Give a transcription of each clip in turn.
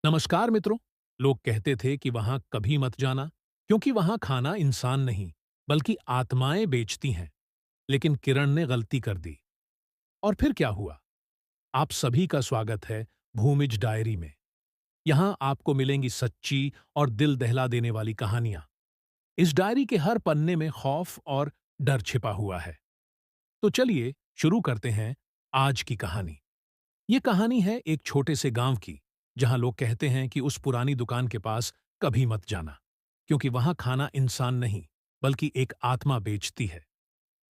नमस्कार मित्रों। लोग कहते थे कि वहां कभी मत जाना, क्योंकि वहां खाना इंसान नहीं बल्कि आत्माएं बेचती हैं। लेकिन किरण ने गलती कर दी। और फिर क्या हुआ? आप सभी का स्वागत है भूमिज डायरी में। यहां आपको मिलेंगी सच्ची और दिल दहला देने वाली कहानियां। इस डायरी के हर पन्ने में खौफ और डर छिपा हुआ है। तो चलिए शुरू करते हैं आज की कहानी। ये कहानी है एक छोटे से गांव की, जहां लोग कहते हैं कि उस पुरानी दुकान के पास कभी मत जाना, क्योंकि वहां खाना इंसान नहीं बल्कि एक आत्मा बेचती है।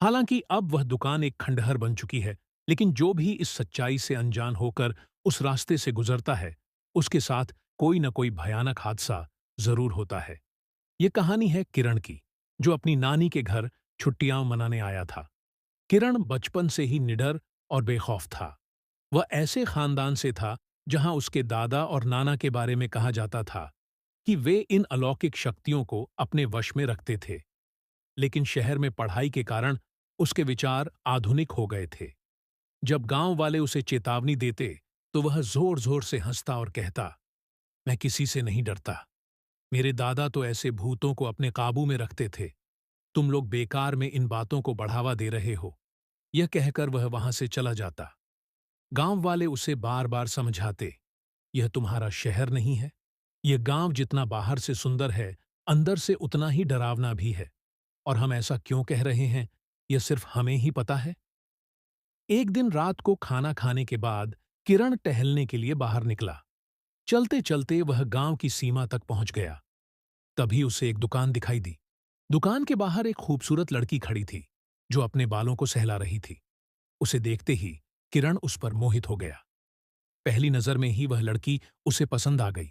हालांकि अब वह दुकान एक खंडहर बन चुकी है, लेकिन जो भी इस सच्चाई से अनजान होकर उस रास्ते से गुजरता है, उसके साथ कोई न कोई भयानक हादसा जरूर होता है। ये कहानी है किरण की, जो अपनी नानी के घर छुट्टियां मनाने आया था। किरण बचपन से ही निडर और बेखौफ था। वह ऐसे खानदान से था जहां उसके दादा और नाना के बारे में कहा जाता था कि वे इन अलौकिक शक्तियों को अपने वश में रखते थे। लेकिन शहर में पढ़ाई के कारण उसके विचार आधुनिक हो गए थे। जब गांव वाले उसे चेतावनी देते तो वह जोर जोर से हंसता और कहता, मैं किसी से नहीं डरता। मेरे दादा तो ऐसे भूतों को अपने काबू में रखते थे। तुम लोग बेकार में इन बातों को बढ़ावा दे रहे हो। यह कहकर वह वहां से चला जाता। गांव वाले उसे बार बार समझाते, यह तुम्हारा शहर नहीं है। यह गांव जितना बाहर से सुंदर है, अंदर से उतना ही डरावना भी है। और हम ऐसा क्यों कह रहे हैं, यह सिर्फ हमें ही पता है। एक दिन रात को खाना खाने के बाद किरण टहलने के लिए बाहर निकला। चलते चलते वह गांव की सीमा तक पहुंच गया। तभी उसे एक दुकान दिखाई दी। दुकान के बाहर एक खूबसूरत लड़की खड़ी थी, जो अपने बालों को सहला रही थी। उसे देखते ही किरण उस पर मोहित हो गया। पहली नजर में ही वह लड़की उसे पसंद आ गई।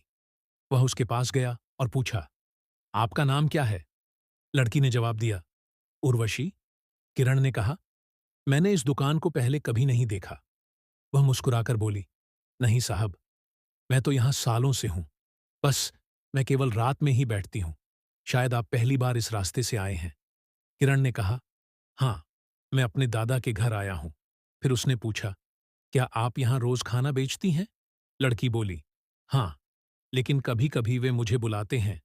वह उसके पास गया और पूछा, आपका नाम क्या है? लड़की ने जवाब दिया, उर्वशी। किरण ने कहा, मैंने इस दुकान को पहले कभी नहीं देखा। वह मुस्कुराकर बोली, नहीं साहब, मैं तो यहां सालों से हूं। बस मैं केवल रात में ही बैठती हूं। शायद आप पहली बार इस रास्ते से आए हैं। किरण ने कहा, हाँ, मैं अपने दादा के घर आया हूं। फिर उसने पूछा, क्या आप यहां रोज खाना बेचती हैं? लड़की बोली, हाँ, लेकिन कभी कभी वे मुझे बुलाते हैं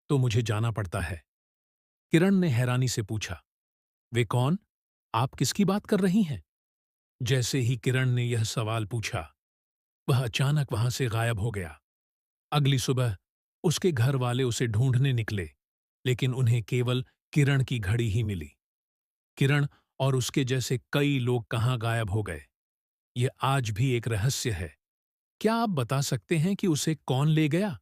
तो मुझे जाना पड़ता है। किरण ने हैरानी से पूछा, वे कौन? आप किसकी बात कर रही हैं? जैसे ही किरण ने यह सवाल पूछा, वह अचानक वहां से गायब हो गया। अगली सुबह उसके घर वाले उसे ढूंढने निकले, लेकिन उन्हें केवल किरण की घड़ी ही मिली। किरण और उसके जैसे कई लोग कहाँ गायब हो गए, यह आज भी एक रहस्य है। क्या आप बता सकते हैं कि उसे कौन ले गया?